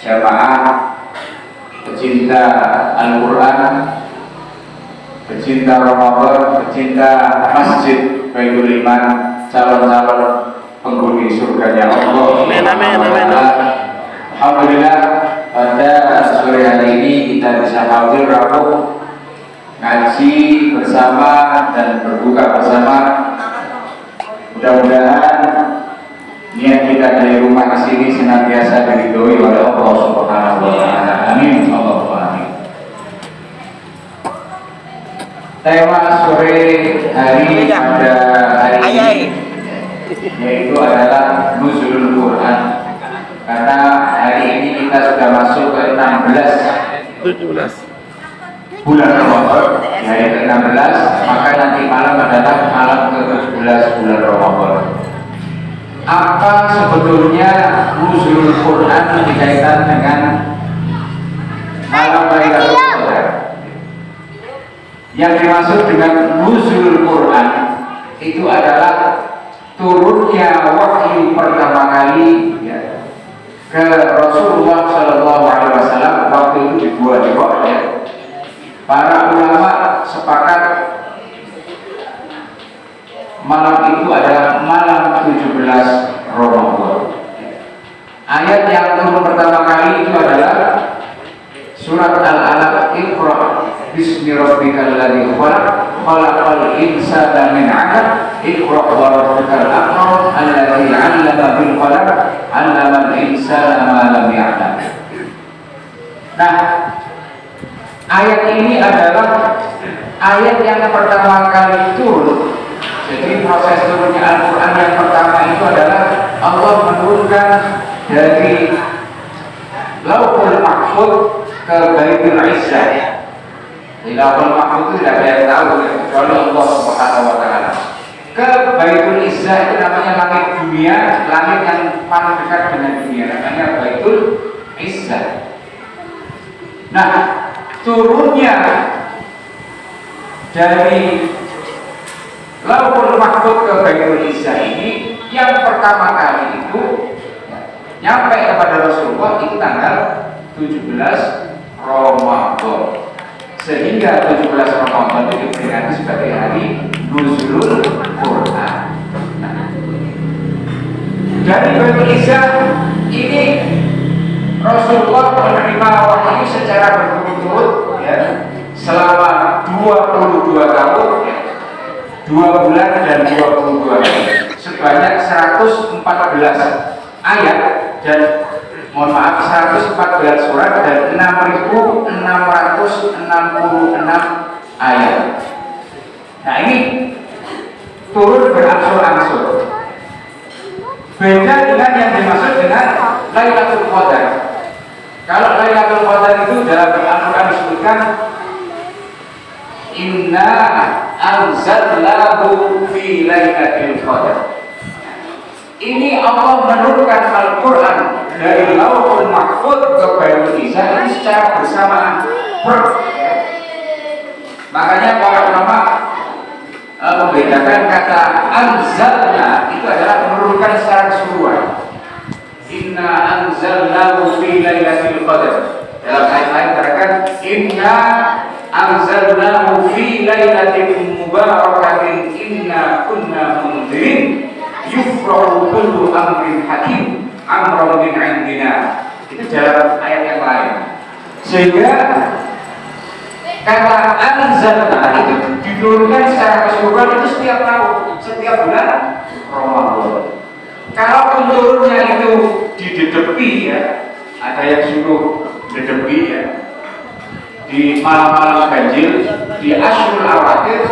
jamaah pecinta Al-Quran, pecinta Ramadan, pecinta Masjid Baitul Iman, calon-calon penghuni surganya Allah. Amin, amin, amin. Alhamdulillah, pada sore hari ini kita bisa hadir rapuh ngaji bersama dan berbuka bersama. Mudah-mudahan niat kita dari rumah ke sini senantiasa diridhoi oleh Allah Subhanahu wa taala. Amin. Allahumma amin. Tema sore hari pada hari ini yaitu adalah Nuzulul Quran. Karena hari ini kita sudah masuk ke 17 bulan Ramadan, di hari ke-16, maka nanti malam adalah malam ke-17 bulan Ramadan. Apa sebetulnya Nuzulul Quran dikaitkan dengan malam Lailatul Qadar? Yang dimaksud dengan Nuzulul Quran itu adalah turunnya wahyu pertama kali ya, ke Rasulullah Shallallahu Alaihi Wasallam waktu itu di Gua Hira. Ya. Para ulama sepakat malam itu adalah malam 17 Ramadan. Ayat yang turun pertama kali itu adalah surat Al-Alaq, Iqra bismi rabbikal ladzi khalaq, khalaqal insana min 'alaq, Iqra wa rabbukal akram alladzi 'allama bil qalam, 'allamal insana ma lam ya'lam. Nah, ayat ini adalah ayat yang pertama kali turun. Jadi proses turunnya Al-Quran yang pertama itu adalah Allah menurunkan dari Lauhul Mahfuz ke Baitul Izzah. Di Lauhul Mahfuz itu tidak ada yang tahu kecuali Allah Subhanahu wa taala. Ke Baitul Izzah itu namanya langit dunia, langit yang paling dekat dengan dunia, namanya Baitul Izzah. Nah, turunnya dari Lauhul Mahfuz ke Baitul Izzah ini yang pertama kali itu nyampe kepada Rasulullah itu tanggal 17 Ramadan. Sehingga 17 Ramadan itu diperingati sebagai hari Nuzulul Quran. Nah, dari Baitul Izzah ini Rasulullah menerima wahyu secara berturut-turut ya, selama 22 tahun ya, 2 bulan dan 22 hari, sebanyak 114 ayat dan mohon maaf 114 surat dan 6.666 ayat. Nah, ini turun berangsur-angsur. Beda dengan yang dimaksud dengan Lailatul Qadar. Kalau Lailatul Qadar itu dalam Al-Quran disebutkan Inna anzalnahu fi Lailatul Qadar. Ini Allah menurunkan Al-Quran dari Lauhul Mahfuz ke Baitul Izzah ini secara bersamaan. Makanya para ulama membedakan kata anzalna itu adalah menurunkan secara keseluruhan. Inna anzalnahu fi Lailatul Qadar. Dalam ayat lain dikatakan Inna anzalnahu fi lailatin mubarakatin inna kunna munzirin yufrahu kullu amrin hakim amran min indina. Itu dalam ayat yang lain. Sehingga kata anzalna itu diturunkan secara keseluruhan itu setiap tahun, setiap bulan Ramadan. Kalau turunnya itu didedepi ya, ada yang suruh dedepi ya, di malam-malam ganjil, di Asyurul Awakhir,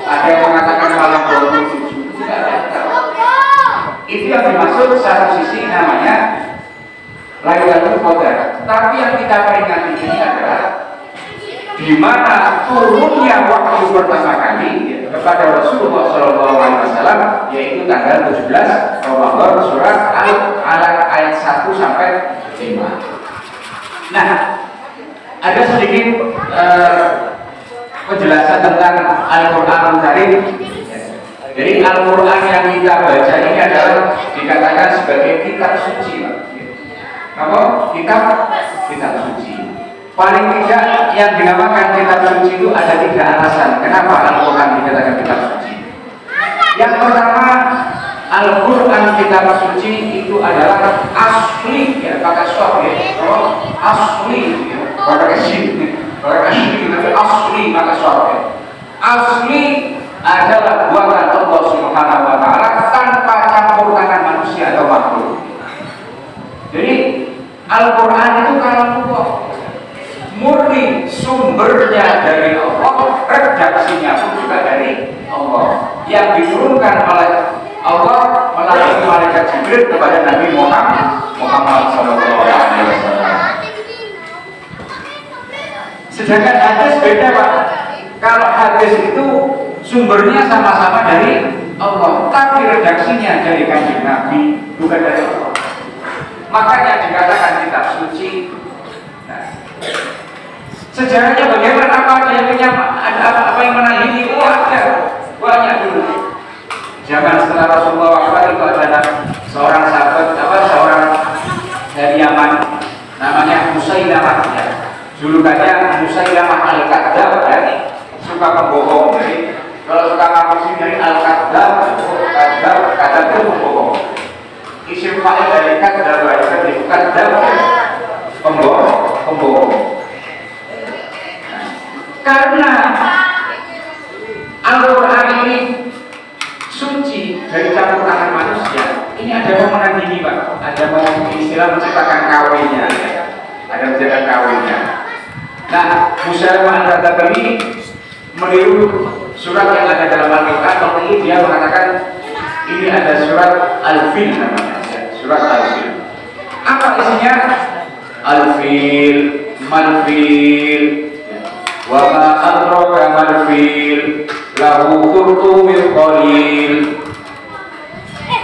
ada yang mengatakan malam 27, tidak ada. Itu yang dimaksud satu sisi namanya Lailatul Qadar. Tapi yang kita peringati ini adalah di mana turunnya wahyu pertama kali ya, kepada Rasulullah SAW, yaitu tanggal 17 Ramadan, surat Al-Alaq ayat 1 sampai 5. Nah, ada sedikit penjelasan tentang Al-Quran Karim. Jadi Al-Quran yang kita baca ini adalah dikatakan sebagai kitab suci, apa? Kitab suci. Paling tidak yang dinamakan kitab suci itu ada 3 alasan. Kenapa Al-Quran dikatakan kitab suci? Yang pertama, Al-Quran kitab suci itu adalah asli, ya pakai soft ya, asli, ya, pakai sini, pakai asli, pakai soft ya. Asli adalah buatan Allah Subhanahu wa Ta'ala tanpa campur tangan manusia atau makhluk. Jadi Al-Quran itu kalam Allah, murni sumbernya dari Allah, redaksinya pun juga dari Allah, yang diturunkan oleh Allah melalui malaikat Jibril kepada Nabi Muhammad SAW. Sedangkan hadis beda Pak. Kalau hadis itu sumbernya sama-sama dari Allah, tapi redaksinya dari Kanjeng Nabi, bukan dari Allah. Makanya dikatakan kitab suci. Nah, sejarahnya bagaimana? Apa yang apa yang menandingi? Ada banyak dulu. Zaman setelah Rasulullah wafat itu ada seorang sahabat, seorang dari Yaman, namanya Musailamah. Ya. Julukannya Musailamah Al-Kadzdzab, ya. Suka pembohong. Jadi kalau suka ngapusin dari Al-Kadzdzab, kadzdzab itu pembohong. Isim fa'il dari kadzdzab itu kadzdzab, pembohong. Karena Al-Quran ini suci dari campur tangan manusia, ini ada yang menandingi Pak, ada mau istilah menciptakan kawinnya, ya. Ada menciptakan kawinnya. Nah, Musailamah Al-Kadzdzab ini meniru surat yang ada dalam Al-Quran, lalu dia mengatakan ini ada surat Al-Fil namanya, ya. Surat Al-Fil. Apa isinya? Al-Fil, Mal-Fil, wa ma adraka mal-fil, lahu khurtumin qalil,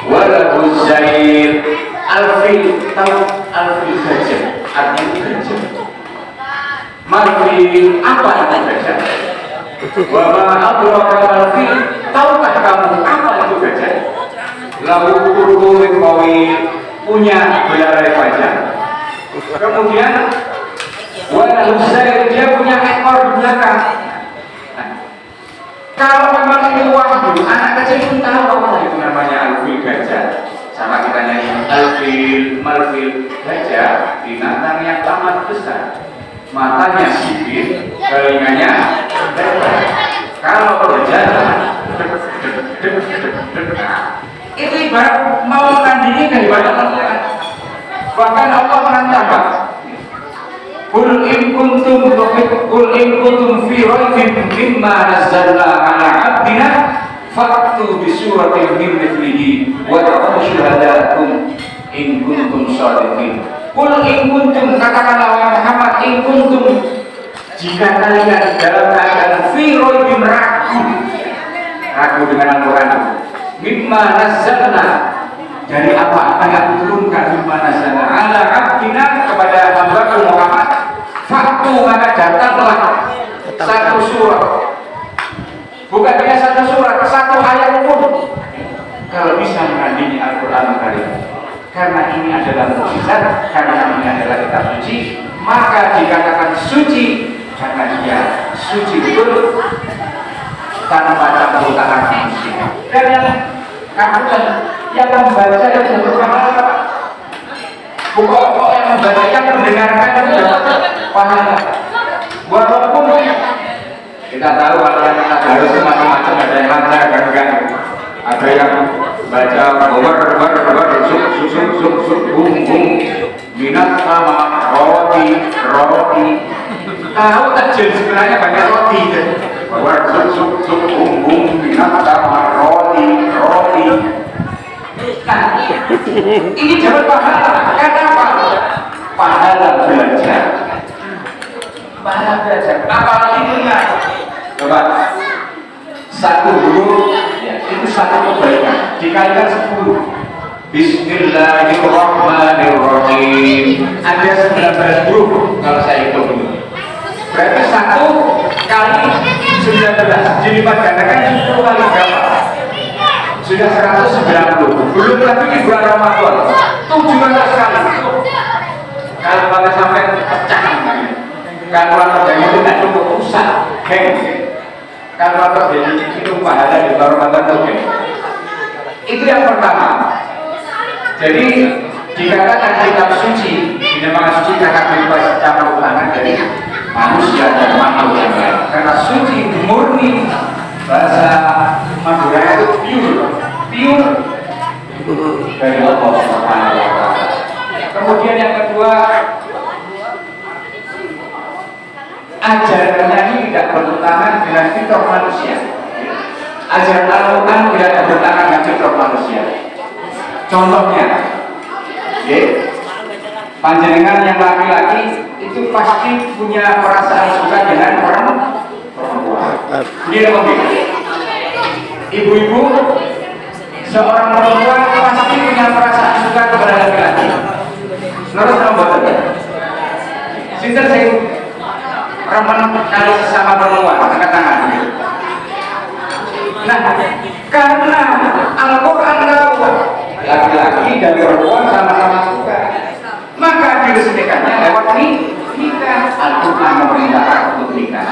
wa lahu zair. Al-Fil, tahu Al-Fil gajah, artinya gajah. Mal-Fil, apa itu gajah? Wa ma adraka mal-fil, tahukah kamu apa itu gajah? Lahu khurtumin qalil, punya belalai panjang. Kemudian walau saya dia punya ekor di belakang. Nah, kalau memang ini wahyu, anak kecil pun tahu apa itu namanya Al-Fil gajah. Sama kita nyanyi Al-Fil, Mal-Fil, gajah binatang yang amat besar, matanya sipit, telinganya lebar. Kalau berjalan, itu ibarat mau menandingi kehebatan Al-Quran. Bahkan Allah menantang. Qul in kuntum fi raibin mimma nazzalna ala 'abdina fa'tu bi suratin min mithlihi wa da'u syuhada'akum in kuntum shadiqin. Qul in kuntum, katakanlah wahai Muhammad, in kuntum, jika kalian dalam keadaan fi raibin, ragu dengan Al-Quran, mimma nazzalna, dari apa yang diturunkan mimma nazzalna ala 'abdina, kepada hamba Muhammad, faktu, maka datanglah satu surat, bukan hanya satu surat, satu ayat pun kalau bisa menandingi Al-Quran Karim. Karena ini adalah mukjizat, karena ini adalah kitab suci, maka dikatakan suci karena dia suci betul tanpa campur tangan manusia. Dan yang membaca yang jatuh pahala, pokok yang membaca, yang mendengarkan itu dapat pahala. Walaupun kita tahu kalau yang harus macam-macam, ada yang lancar, ada yang baca minat sama roti. Tahu aja sebenarnya banyak roti. Minat sama roti. Nah, ini dapat pahala. Kenapa? Pahala belajar. Apalagi ingat, coba satu huruf, ya, itu satu kebaikan dikalikan 10. Bismillahirrahmanirrahim. Ada 19 huruf kalau saya hitung dulu. Berarti 1 kali 19 dilipat gandakan 10 kali berapa? Sudah 190. Belum lagi di bulan Ramadan 700 kali. Kalau pada sampai pecah, kalau terjadi itu tidak cukup rusak, kalau terjadi itu pahala di Ramadan itu. Itu yang pertama. Jadi dikatakan kitab suci, dinamakan suci karena bebas campur tangan dari manusia dan makhluk yang lain. Karena suci murni, bahasa Madura itu pure dari Allah Subhanahu wa Ta'ala. Kemudian yang kedua, ajarannya ini tidak bertentangan dengan fitrah manusia. Ajaran Al-Quran tidak bertentangan dengan fitrah manusia. Contohnya, panjenengan yang laki-laki itu pasti punya perasaan suka dengan perempuan. Ini begitu. Ibu-ibu, seorang perempuan pasti punya perasaan suka kepada laki-laki. Menurut nomornya, sinten sing remen kali sesama perempuan, angkat tangan. Nah, karena Al-Quran tahu laki-laki dan perempuan sama-sama suka, maka diresmikannya lewat nikah. Al-Quran memerintahkan untuk nikah.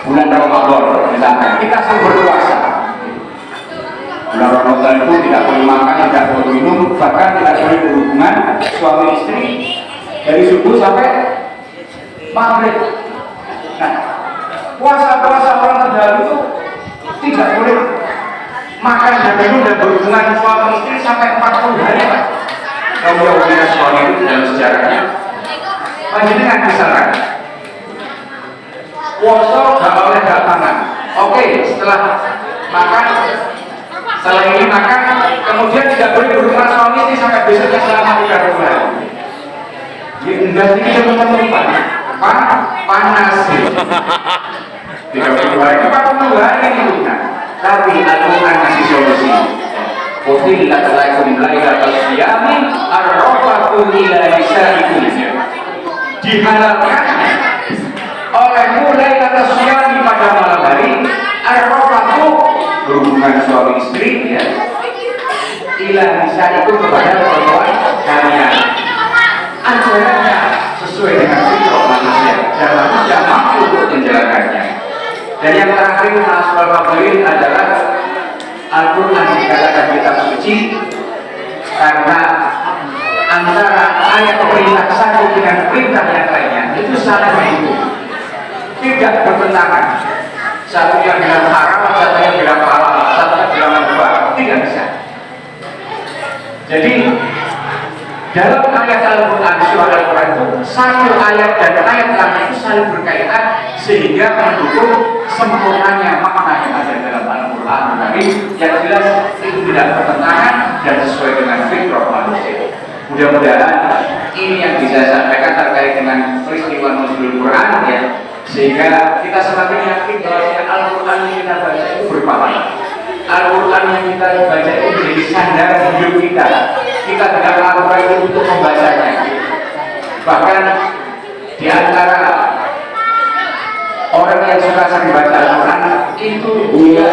Bulan Ramadan, misalkan kita sedang berpuasa. Bulan Ramadan itu tidak boleh makan, tidak boleh minum, bahkan tidak boleh berhubungan suami istri dari subuh sampai maghrib. Nah, puasa-puasa orang terdahulu itu tidak boleh makan dan minum dan berhubungan suami istri sampai 40 hari. Kalau Yahudi suami itu dalam sejarahnya, panjenengan misalkan puasa gak boleh gak makan. Oke, setelah makan, setelah ini makan, kemudian tidak boleh berhubungan suami istri sampai besoknya selama 30 hari. Ya enggak sih kita teman-teman panas sih. 30 hari, 40 hari itu. Tapi Al-Quran kasih solusi. Uhillat lakum lailatal siyami ar-rafatu ila nisaikum. Dihalalkan olehmu lailatul siyami pada malam hari ar-rafatu berhubungan suami istri ya. Ila nisaikum kepada perempuan kalian. Ajarannya sesuai dengan fitrah manusia dan manusia mampu untuk menjalankannya. Dan yang terakhir Nasrul Fadlin adalah Al-Quran dikatakan kitab suci karena antara ayat perintah satu dengan perintah yang lainnya itu saling mendukung, tidak bertentangan. Satu yang bilang haram, satu yang bilang halal, satu yang bilang mubah, tidak bisa. Jadi dalam ayat Al-Quran, surah Al-Quran itu satu ayat dan ayat lain itu saling berkaitan sehingga mendukung sempurnanya makna yang ada dalam Al-Quran. Tapi yang jelas itu tidak bertentangan dan sesuai dengan fitrah manusia. Mudah-mudahan ini yang bisa saya sampaikan terkait dengan peristiwa nuzul Quran ya, sehingga kita semakin yakin bahwa Al-Quran yang kita baca itu berpahala. Al-Quran yang kita baca itu menjadi sandaran hidup kita. Kita tidak melakukan itu untuk membacanya. Bahkan di antara orang yang suka sering baca Al-Quran itu dia